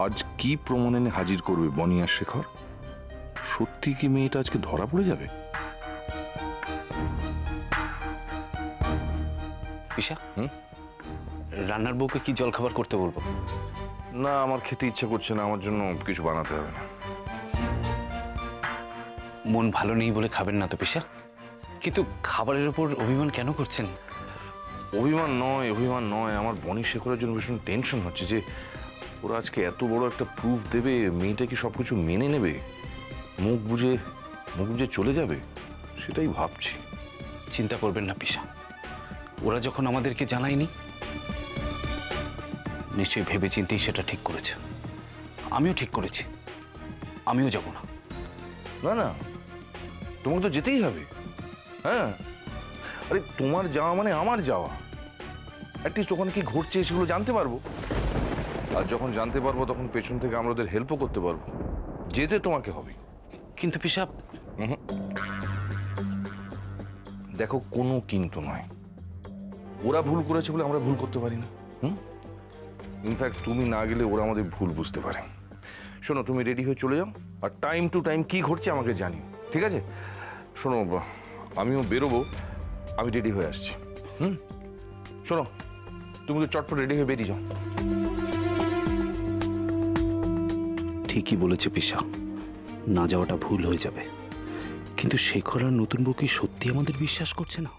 আজ কি প্রমাণ এনে হাজির করবে বনি আর শেখর? সত্যি কি মেয়েটা আজকে ধরা পড়ে যাবে? ঈশা, রান্নার বউকে কি জলখাবার করতে বলবো? না, আমার খেতে ইচ্ছে করছে না, আমার জন্য কিছু বানাতে হবে না। মন ভালো নেই বলে খাবেন না তো পিসা? কিন্তু খাবারের উপর অভিমান কেন করছেন? অভিমান নয়, আমার বনি শেখরের জন্য ভীষণ টেনশন হচ্ছে যে ওরা আজকে এত বড় একটা প্রুফ দেবে, মেয়েটা কি সবকিছু মেনে নেবে, মুখ বুঝে চলে যাবে, সেটাই ভাবছি। চিন্তা করবেন না পিসা, ওরা যখন আমাদেরকে জানায়নি, নিশ্চয়ই ভেবে চিন্তেই সেটা ঠিক করেছে। আমিও ঠিক করেছি, আমিও যাব না। না না, তোমাকে তো যেতেই হবে। হ্যাঁ, আরে তোমার যাওয়া মানে আমার যাওয়া। অ্যাটলিস্ট ওখানে কি ঘটছে সেগুলো জানতে পারবো, আর যখন জানতে পারবো তখন পেছন থেকে আমরা ওদের হেল্পও করতে পারবো। যেতে তোমাকে হবে। কিন্তু পিসা, দেখো, কোনো কিন্তু নয়। ওরা ভুল করেছে বলে আমরা ভুল করতে পারি না। ইনফ্যাক্ট তুমি না গেলে ওরা আমাদের ভুল বুঝতে পারে। শোনো, তুমি রেডি হয়ে চলে যাও, আর টাইম টু টাইম কি ঘটছে আমাকে জানিও, ঠিক আছে? শোনো, আমিও বেরোবো, আমি রেডি হয়ে আসছি। শোনো, তুমি তো চটপট রেডি হয়ে বেরিয়ে যাও। ঠিকই বলেছে পিসা, না যাওয়াটা ভুল হয়ে যাবে। কিন্তু শেখর আর নতুন বউ কি সত্যি আমাদের বিশ্বাস করছে না?